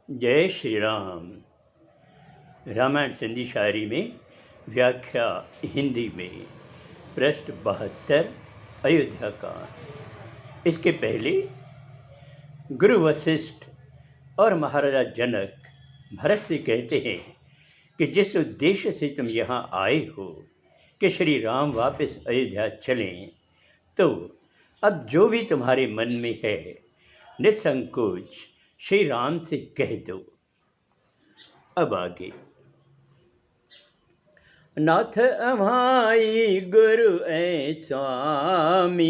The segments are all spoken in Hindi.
जय श्री राम। रामायण सिंधी शायरी में व्याख्या हिंदी में पृष्ठ 72 अयोध्या कांड। इसके पहले गुरु वशिष्ठ और महाराजा जनक भरत से कहते हैं कि जिस उद्देश्य से तुम यहाँ आए हो कि श्री राम वापस अयोध्या चलें, तो अब जो भी तुम्हारे मन में है निसंकोच श्री राम से कह दो। अब आगे। नाथ अभाई गुरु ऐ स्वामी,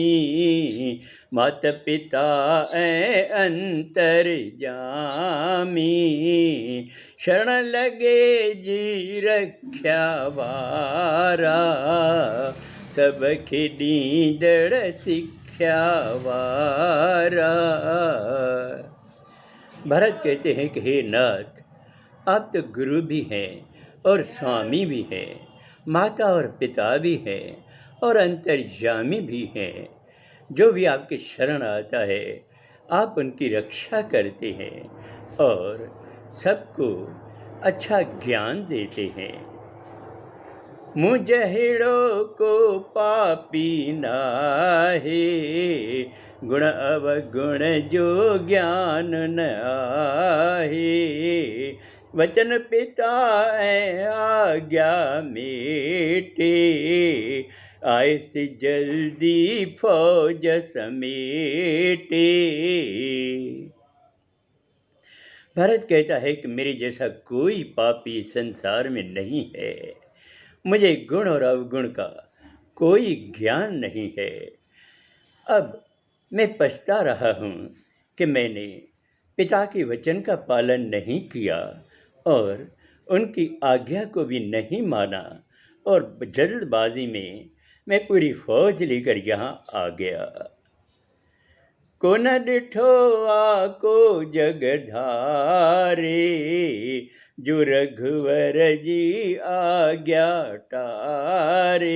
मात पिता ऐ अंतर जामी, शरण लगे जी रख्या वारा, सब खिदीदड़ सिख्या वारा। भरत कहते हैं कि हे नाथ, आप तो गुरु भी हैं और स्वामी भी हैं, माता और पिता भी हैं और अंतर्यामी भी हैं। जो भी आपके शरण आता है आप उनकी रक्षा करते हैं और सबको अच्छा ज्ञान देते हैं। मुझहिड़ो को पापी नाहे, गुण अवगुण जो ज्ञान न आहे, वचन पिता ऐ आज्ञा मेटे, आए से जल्दी फौज समेटे। भरत कहता है कि मेरे जैसा कोई पापी संसार में नहीं है, मुझे गुण और अवगुण का कोई ज्ञान नहीं है। अब मैं पछता रहा हूँ कि मैंने पिता के वचन का पालन नहीं किया और उनकी आज्ञा को भी नहीं माना, और जल्दबाजी में मैं पूरी फौज लेकर यहाँ आ गया। को न डिठो आको जगधारे, जो रघुवर जी आज्ञा टारे,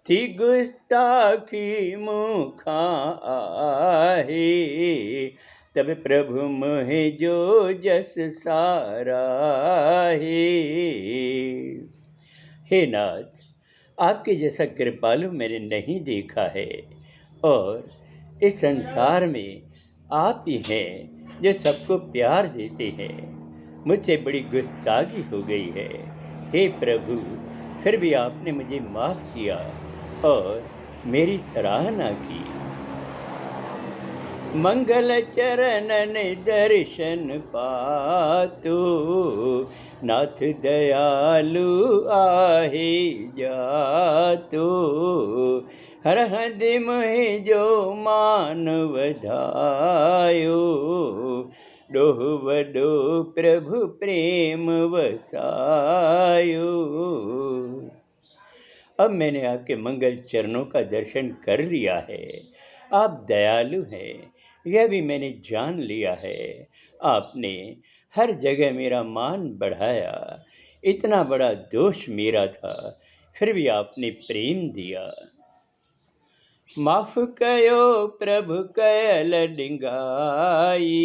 थी गुस्ताखी मुखा आहे, तब प्रभु मोहे जो जस साराहे। हे नाथ, आपके जैसा कृपालु मैंने नहीं देखा है और इस संसार में आप ही हैं जो सबको प्यार देते हैं। मुझसे बड़ी गुस्ताखी हो गई है। हे प्रभु, फिर भी आपने मुझे माफ़ किया और मेरी सराहना की। मंगल चरणन दर्शन पातो, नाथ दयालु आहे जातो, हर हद मोहि जो मान वधायो, डोह वडो प्रभु प्रेम वसायो। अब मैंने आपके मंगल चरणों का दर्शन कर लिया है। आप दयालु हैं, यह भी मैंने जान लिया है। आपने हर जगह मेरा मान बढ़ाया। इतना बड़ा दोष मेरा था, फिर भी आपने प्रेम दिया। माफ कयो प्रभु कयल डिंगाई,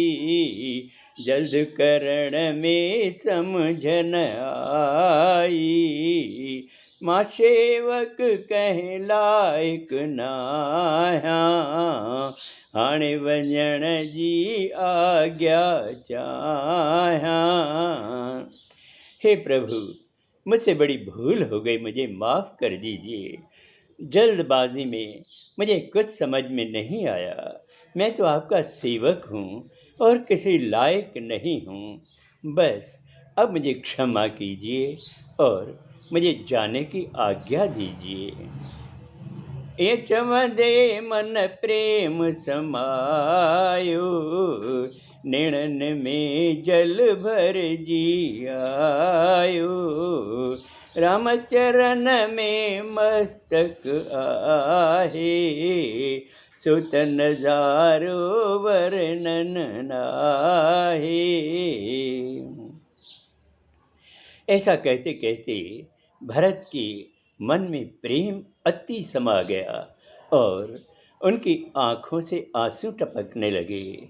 जल्द करण में समझन आई, माँ सेवक कह लायक नाया, हाणे वञण जी आज्ञा चाहा। हे प्रभु, मुझसे बड़ी भूल हो गई, मुझे माफ़ कर दीजिए। जल्दबाजी में मुझे कुछ समझ में नहीं आया। मैं तो आपका सेवक हूँ और किसी लायक नहीं हूँ। बस अब मुझे क्षमा कीजिए और मुझे जाने की आज्ञा दीजिए। ये चमदे मन प्रेम समायो, निर्णन में जल भर जी आयो, रामचरण में मस्तक आहे, सुत नजारो वर्णन नाहे। ऐसा कहते कहते भरत के मन में प्रेम अति समा गया और उनकी आँखों से आंसू टपकने लगे।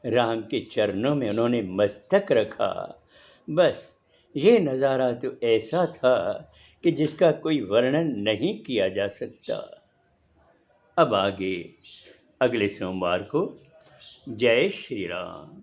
राम के चरणों में उन्होंने मस्तक रखा। बस ये नज़ारा तो ऐसा था कि जिसका कोई वर्णन नहीं किया जा सकता। अब आगे अगले सोमवार को। जय श्री राम।